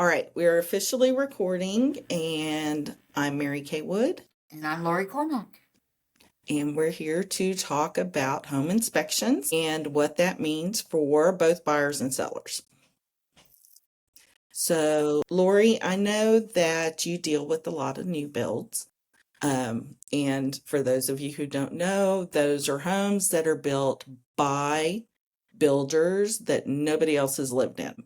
All right, we're officially recording, and I'm Mary Kay Wood, And I'm Lorrie Cormack. and we're here to talk about home inspections and what that means for both buyers and sellers. So, Lori, I know that you deal with a lot of new builds. And for those of you who don't know, those are homes that are built by builders that nobody else has lived in.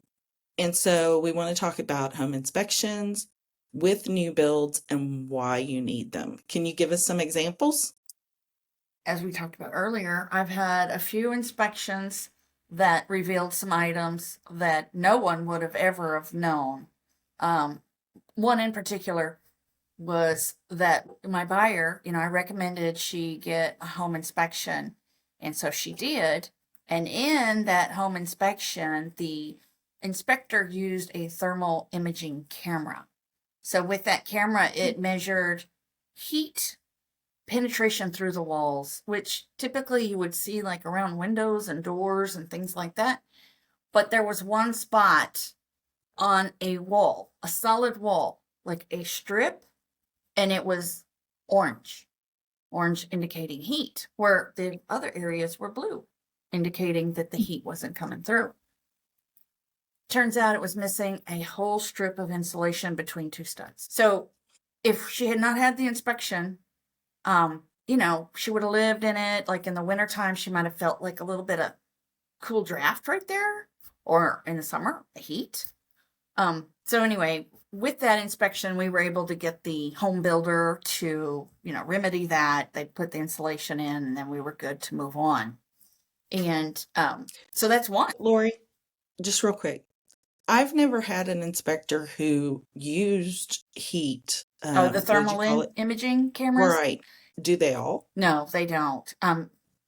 And so we want to talk about home inspections with new builds and why you need them. Can you give us some examples? As we talked about earlier, I've had a few inspections that revealed some items that no one would have ever have known. Um, One in particular was that my buyer, I recommended she get a home inspection, and so she did. And in that home inspection, the inspector used a thermal imaging camera. So with that camera, it measured heat penetration through the walls, which typically you would see like around windows and doors and things like that. But there was one spot on a wall, a solid wall, like a strip, and it was orange, orange indicating heat, where the other areas were blue, indicating that the heat wasn't coming through. Turns out it was missing a whole strip of insulation between two studs. So if she had not had the inspection, she would have lived in it. Like in the wintertime, she might have felt like a little bit of cool draft right there, or in the summer, the heat. So anyway, with that inspection, we were able to get the home builder to, remedy that. They put the insulation in, and then we were good to move on. And so that's one. Lori, just real quick. I've never had an inspector who used heat. Oh, the What did you thermal call it? imaging cameras? Right. Do they all? No, they don't.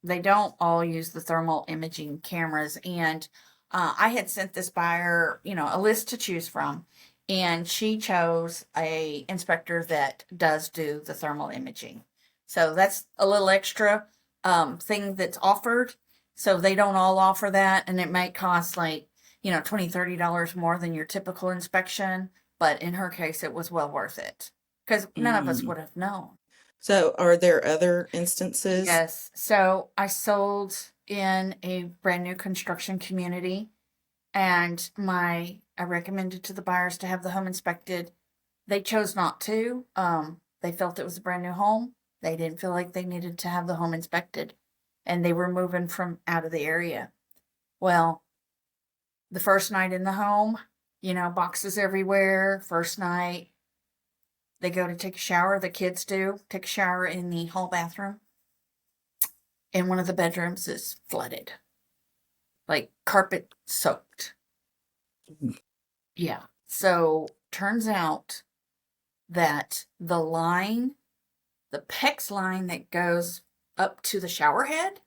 They don't all use the thermal imaging cameras. And I had sent this buyer, a list to choose from, and she chose a inspector that does do the thermal imaging. So that's a little extra thing that's offered. So they don't all offer that, and it might cost like, $20-$30 more than your typical inspection. But in her case, it was well worth it because none of us Mm. would have known. So, are there other instances? Yes. So I sold in a brand new construction community, and I recommended to the buyers to have the home inspected. They chose not to. They felt it was a brand new home. They didn't feel like they needed to have the home inspected, and they were moving from out of the area. Well, the first night in the home, boxes everywhere. First night, they go to take a shower. The kids do take a shower in the hall bathroom, and one of the bedrooms is flooded, like carpet soaked. Yeah. So turns out that the PEX line that goes up to the shower head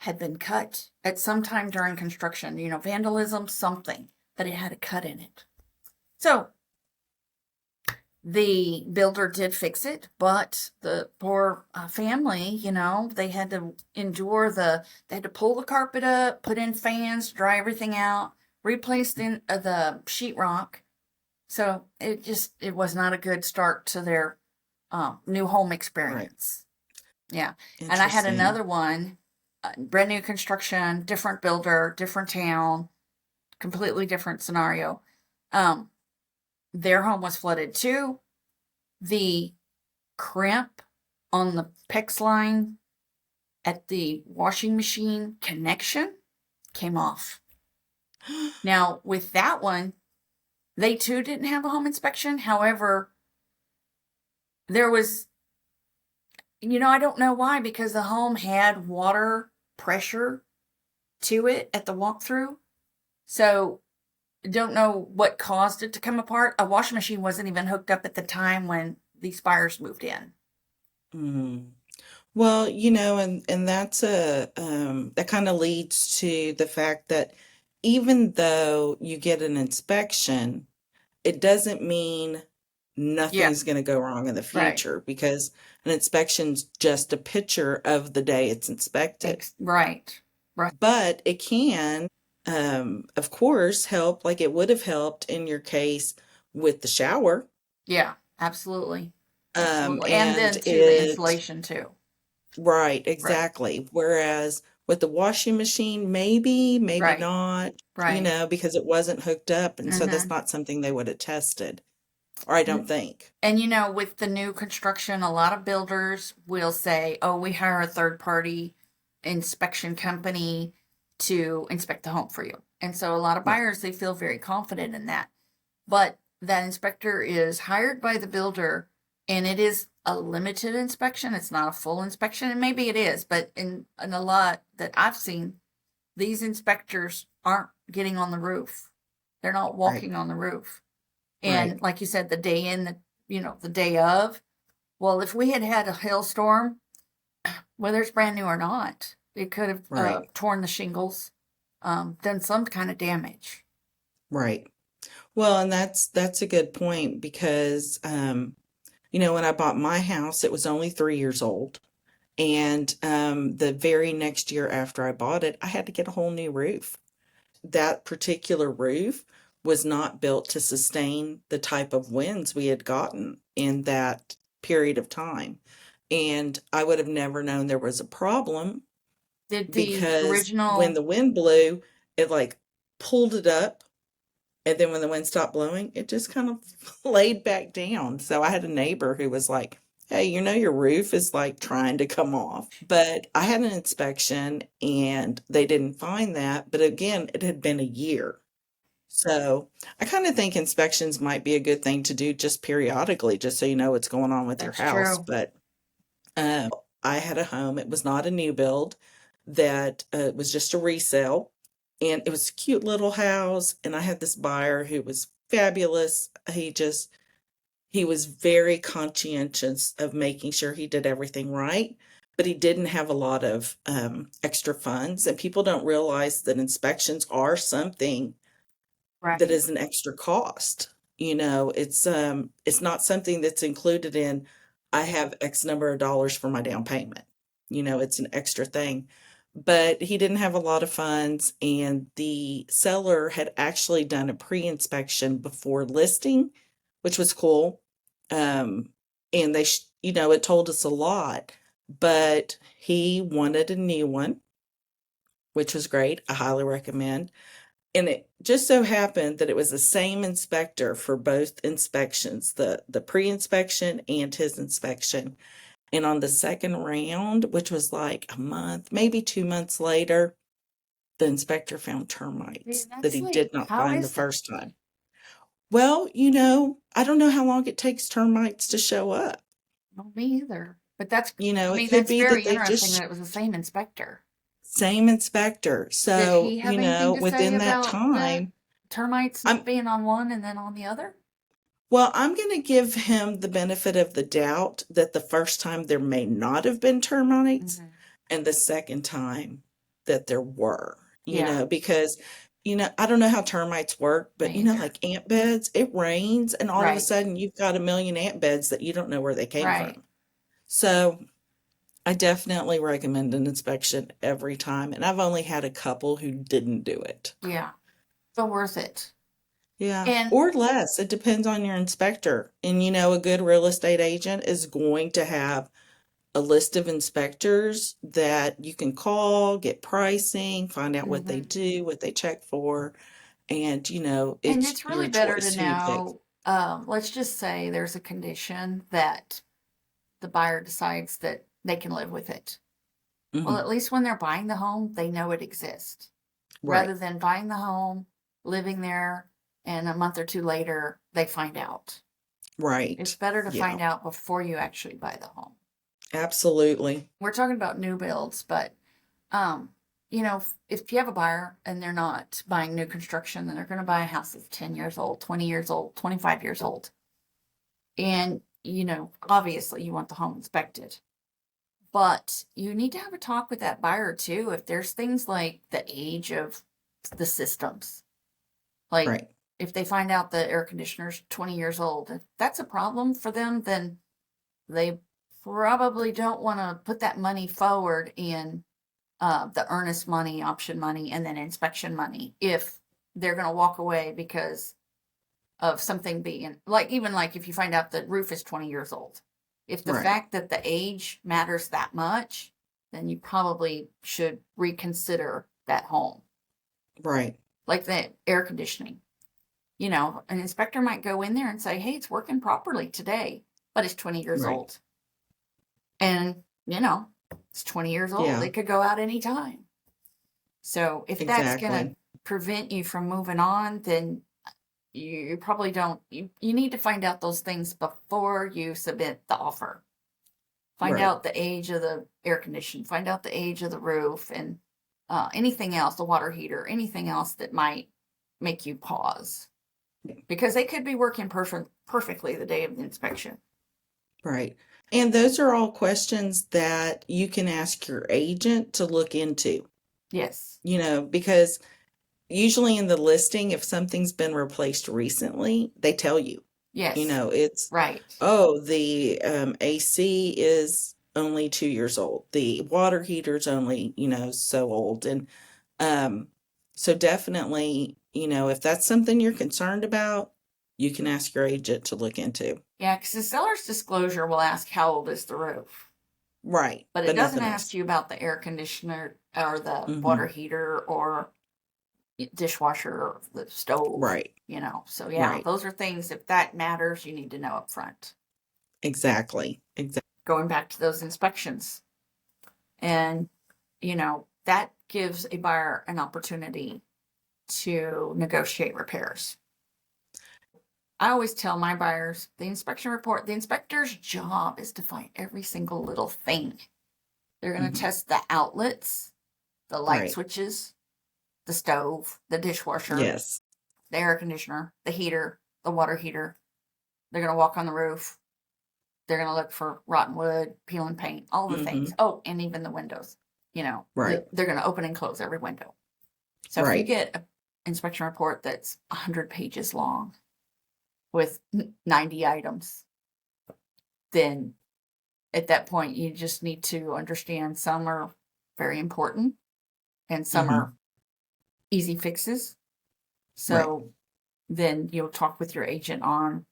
had been cut at some time during construction, vandalism, something, but it had a cut in it. So the builder did fix it, but the poor family, they had to they had to pull the carpet up, put in fans, dry everything out, replace the sheetrock. So it was not a good start to their new home experience. Right. Yeah. And I had Interesting. another one, brand new construction, different builder, different town, completely different scenario. Their home was flooded too. The crimp on the PEX line at the washing machine connection came off. Now, with that one, they too didn't have a home inspection. However, there was, I don't know why, because the home had water pressure to it at the walkthrough. So don't know what caused it to come apart. A washing machine wasn't even hooked up at the time when these buyers moved in. Mm. Well, and that's that kind of leads to the fact that even though you get an inspection, it doesn't mean Yeah, nothing's going to go wrong in the right. future because an inspection's just a picture of the day it's inspected. Right. Right. But it can. of course, help like it would have helped in your case with the shower. Yeah, absolutely. Absolutely. And And then to the it, insulation too. right, Right. exactly. Whereas with the washing machine, maybe, maybe Right. not, Right. because it wasn't hooked up. And so that's Mm-hmm. not something they would have tested, or I don't think. And with the new construction, a lot of builders will say, "Oh, we hire a third party inspection company to inspect the home for you." And so a lot of Right, buyers, they feel very confident in that. But that inspector is hired by the builder, and it is a limited inspection. It's not a full inspection, and maybe it is, but in a lot that I've seen, these inspectors aren't getting on the roof. They're not right, walking on the roof. right, And like you said, the day in, the day of, well, if we had had a hailstorm, whether it's brand new or not, it could have right, torn the shingles, done some kind of damage. right. Well, and that's a good point because when I bought my house, it was only 3 years old. And the very next year after I bought it, I had to get a whole new roof. That particular roof was not built to sustain the type of winds we had gotten in that period of time. And I would have never known there was a problem Did the because when original, the wind blew, it like pulled it up. And then when the wind stopped blowing, it just kind of laid back down. So I had a neighbor who was like, "Hey, your roof is like trying to come off." But I had an inspection and they didn't find that. But again, it had been a year. So I kind of think inspections might be a good thing to do just periodically, just so you know what's going on with your that's house. true. But I had a home, it was not a new build, that was just a resale. And it was a cute little house. And I had this buyer who was fabulous. He was very conscientious of making sure he did everything right, but he didn't have a lot of extra funds. And people don't realize that inspections are something that Right. is an extra cost. It's not something that's included in I have X number of dollars for my down payment. It's an extra thing. But he didn't have a lot of funds, and the seller had actually done a pre-inspection before listing, which was cool. Um, and it told us a lot, but he wanted a new one, which was great. I highly recommend. And it just so happened that it was the same inspector for both inspections, the pre-inspection and his inspection. And on the second round, which was like a month, maybe 2 months later, the inspector found See, termites that that's he like, did not how find the is that? first time. Well, I don't know how long it takes termites to show up. No, me either. But that's, I It mean, could that's be that very they interesting that just it was the same inspector. same inspector. Did So, he have anything to say within that about the time, termites not I'm being on one and then on the other? Well, I'm going to give him the benefit of the doubt that the first time there may not have been termites, Hmm. and the second time that there were, Yeah, because, I don't know how termites work, but, me either. like ant beds, it rains, and all of a Right, sudden you've got a million ant beds that you don't know where they came right. from. So I definitely recommend an inspection every time, and I've only had a couple who didn't do it. Yeah, but worth it. Yeah, And or less. It depends on your inspector. And a good real estate agent is going to have a list of inspectors that you can call, get pricing, find out what they hmm do, what they check for, and and it's it's your really better to choice who you pick. know. Let's just say there's a condition that the buyer decides that they can live with it. Well, Hmm. at least when they're buying the home, they know it exists. Right, Rather than buying the home, living there, and a month or two later, they find out. It's right. better to Yeah, find out before you actually buy the home. absolutely. We're talking about new builds, but um, if you have a buyer and they're not buying new construction, then they're going to buy a house that's 10 years old, 20 years old, 25 years old. And, obviously you want the home inspected. But you need to have a talk with that buyer too. If there's things like the age of the systems, like Right, if they find out the air conditioner's 20 years old, if that's a problem for them, then they probably don't want to put that money forward in the earnest money, option money, and then inspection money if they're going to walk away because of something being like, even like if you find out the roof is 20 years old. If the Right. fact that the age matters that much, then you probably should reconsider that home. Right. Like the air conditioning. An inspector might go in there and say, hey, it's working properly today, but it's 20 years Right. old. And, it's 20 years old. Yeah. It could go out anytime. So if that's going to Exactly. prevent you from moving on, then you probably don't. You need to find out those things before you submit the offer. Find Right. out the age of the air condition, find out the age of the roof, and anything else, the water heater, anything else that might make you pause. Because they could be working perfectly the day of the inspection. Right. And those are all questions that you can ask your agent to look into, Yes. because usually in the listing, if something's been replaced recently, they tell you, Yes. it's, Right. oh, the AC is only 2 years old. The water heater's only, so old. And so definitely, if that's something you're concerned about, you can ask your agent to look into. Yeah, because the seller's disclosure will ask how old is the roof, Right. but it But doesn't nothing ask else. you about the air conditioner or the water Hmm. heater or dishwasher or the stove. Right. So yeah, Right. those are things, if that matters, you need to know up front. Exactly. Exactly. Going back to those inspections, and that gives a buyer an opportunity to negotiate repairs. I always tell my buyers the inspection report, the inspector's job is to find every single little thing. They're going to Hmm. test the outlets, the light Right. switches, the stove, the dishwasher, Yes. the air conditioner, the heater, the water heater. They're going to walk on the roof. They're going to look for rotten wood, peeling paint, all the things. Hmm. Oh, and even the windows. Right. They're going to open and close every window. So if you Right. get an inspection report that's 100 pages long with 90 items, then at that point you just need to understand some are very important and some Hmm. are easy fixes. Right. So then you'll talk with your agent on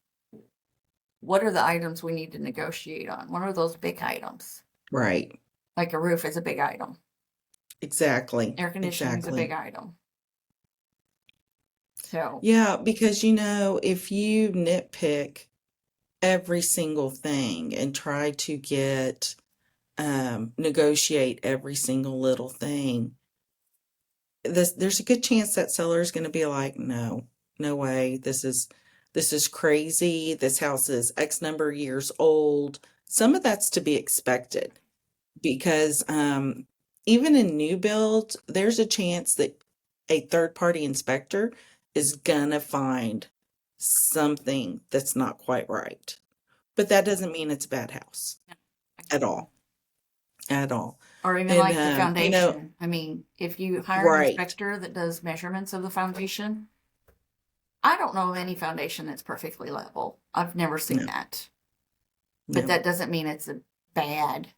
what are the items we need to negotiate on? What are those big items? Right. Like a roof is a big item. Exactly. Air conditioning is a big Exactly. item. So, Yeah, because if you nitpick every single thing and try to negotiate every single little thing, there's a good chance that seller is going to be like, no, no way. This is crazy. This house is X number of years old. Some of that's to be expected because even in new builds, there's a chance that a third party inspector is gonna find something that's not quite right. But that doesn't mean it's a bad house at all, at all. or even And like the foundation. I mean, if you hire an right. inspector that does measurements of the foundation, I don't know of any foundation that's perfectly level. I've never seen No, that. But no. that doesn't mean it's a bad,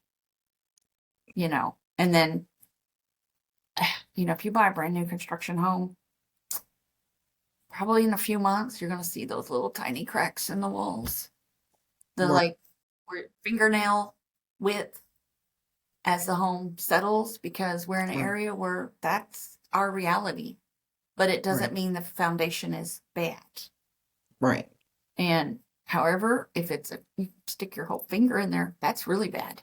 And then, if you buy a brand new construction home, probably in a few months, you're going to see those little tiny cracks in the walls. The Right, like fingernail width as the home settles, because we're in an right, area where that's our reality. But it doesn't right, mean the foundation is bad. right. And however, if you stick your whole finger in there, that's really bad.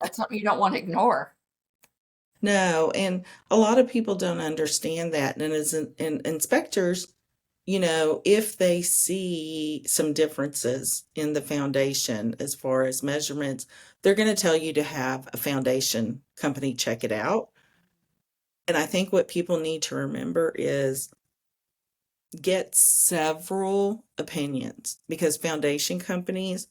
That's something you don't want to ignore. No, and a lot of people don't understand that. And inspectors, if they see some differences in the foundation as far as measurements, they're going to tell you to have a foundation company check it out. And I think what people need to remember is get several opinions because foundation companies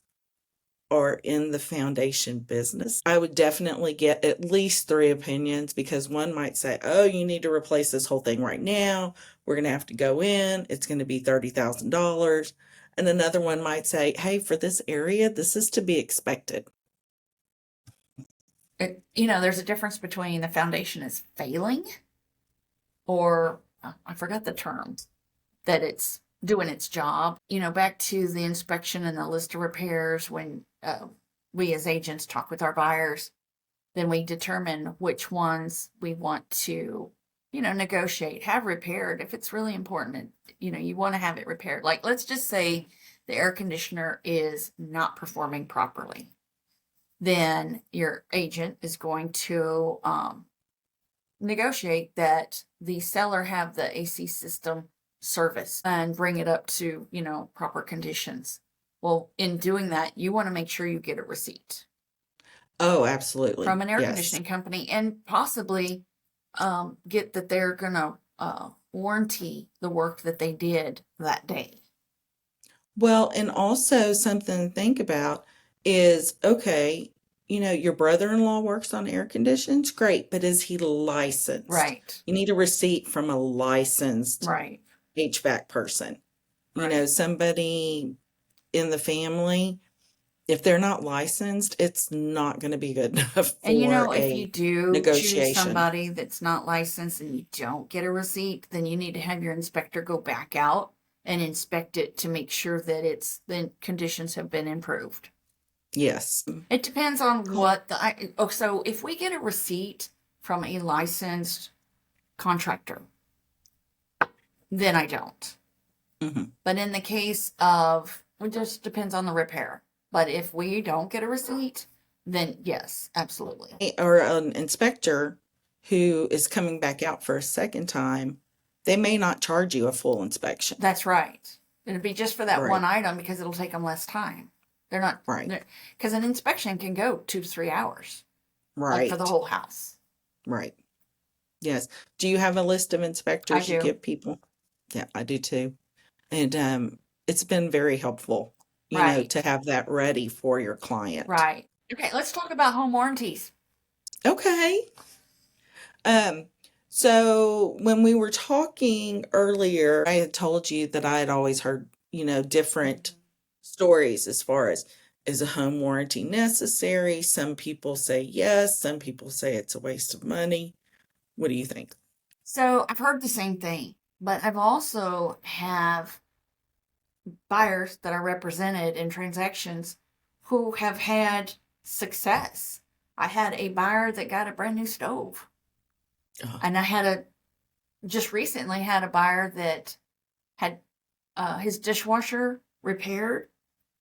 are in the foundation business. I would definitely get at least three opinions because one might say, oh, you need to replace this whole thing right now. We're going to have to go in. It's going to be $30,000. And another one might say, hey, for this area, this is to be expected. there's a difference between the foundation is failing or I forgot the term, that it's doing its job. Back to the inspection and the list of repairs, when we as agents talk with our buyers, then we determine which ones we want to, negotiate, have repaired if it's really important. And, you want to have it repaired. Like, let's just say the air conditioner is not performing properly. Then your agent is going to negotiate that the seller have the AC system service and bring it up to, proper conditions. Well, in doing that, you want to make sure you get a receipt Oh, absolutely. from an air Yes. conditioning company and possibly get that they're going to warranty the work that they did that day. Well, and also something to think about is, okay, your brother-in-law works on air conditions, great, but is he licensed? Right. You need a receipt from a licensed Right. HVAC person. Right. Somebody in the family, if they're not licensed, it's not going to be good enough And for if you a do choose negotiation. somebody that's not licensed and you don't get a receipt, then you need to have your inspector go back out and inspect it to make sure that the conditions have been improved. Yes. It depends on what so if we get a receipt from a licensed contractor, then I don't. Mm-hmm. But in the case of, it just depends on the repair. But if we don't get a receipt, then yes, absolutely. Or an inspector who is coming back out for a second time, they may not charge you a full inspection. That's right. It'd be just for that Right. one item because it'll take them less time. They're not, Right. Because an inspection can go 2 to 3 hours, like for the Right. whole house. Right. Yes. Do you have a list of I inspectors you do. give people? Yeah, I do too. And it's been very helpful, Right. to have that ready for your client. Right. Okay, let's talk about home warranties. Okay. Um, so when we were talking earlier, I had told you that I had always heard, different stories as far as, is a home warranty necessary? Some people say yes, some people say it's a waste of money. What do you think? So I've heard the same thing, but I've also have buyers that are represented in transactions who have had success. I had a buyer that got a brand new stove. Oh. And I just recently had a buyer that had his dishwasher repaired.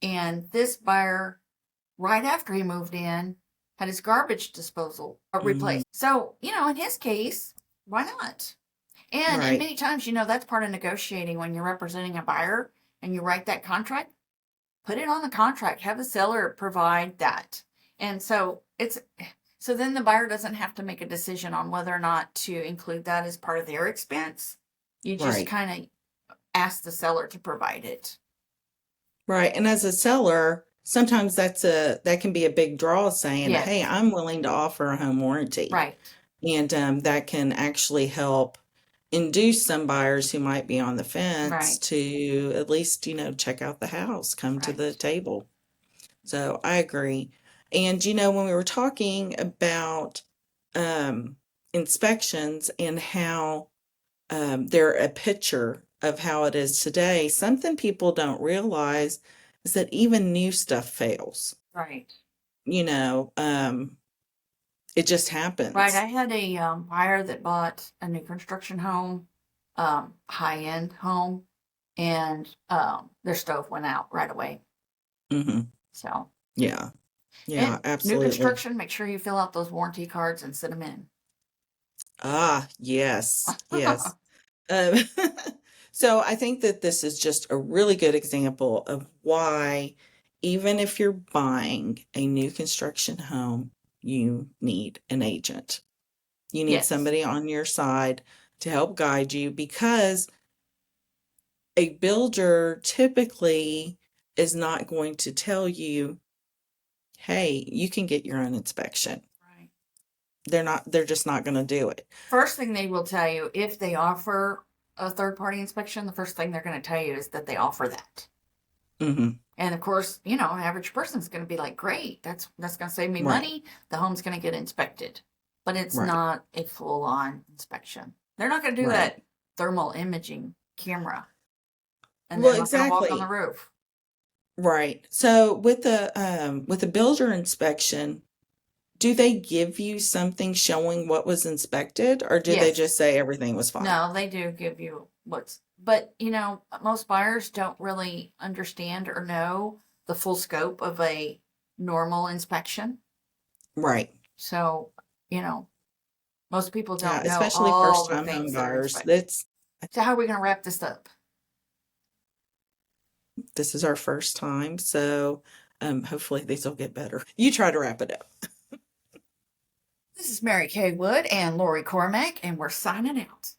And this buyer, right after he moved in, had his garbage disposal replaced. So, in his case, why not? And Right. many times, that's part of negotiating when you're representing a buyer and you write that contract, put it on the contract, have the seller provide that. And so then the buyer doesn't have to make a decision on whether or not to include that as part of their expense. You just Right. kind of ask the seller to provide it. Right. And as a seller, sometimes that can be a big draw saying, Yes. hey, I'm willing to offer a home warranty. Right. And that can actually help induce some buyers who might be on the fence Right. to at least, check out the house, come to the Right. table. So I agree. And, when we were talking about inspections and how they're a picture of how it is today, something people don't realize is that even new stuff fails. Right. It just happens. Right. I had a buyer that bought a new construction home, high-end home, and their stove went out right away. Mm-hmm. So. Yeah. Yeah, And absolutely. new construction, make sure you fill out those warranty cards and send them in. Ah, yes. Yes. Um, so I think that this is just a really good example of why, even if you're buying a new construction home, you need an agent. You need Yes. somebody on your side to help guide you, because a builder typically is not going to tell you, hey, you can get your own inspection. Right. They're just not going to do it. First thing they will tell you, if they offer a third-party inspection, the first thing they're going to tell you is that they offer that. Hmm. And of course, an average person's going to be like, "Great, that's going to save me Right. money. The home's going to get inspected." But it's Right. not a full-on inspection. They're not going to do Right. that thermal imaging camera, and Well, they're not going to walk on the exactly. roof. Right. So with the builder inspection, do they give you something showing what was inspected, or do they Yes. just say everything was fine? No, they do give you what's, but most buyers don't really understand or know the full scope of a normal inspection. Right. So, you know, most people Yeah, don't know especially all first the time home things that are buyers. inspected. That's So, how are we going to wrap this up? This is our first time, so hopefully these will get better. You try to wrap it up. This is Mary Kay Wood and Lorrie Cormack, and we're signing out.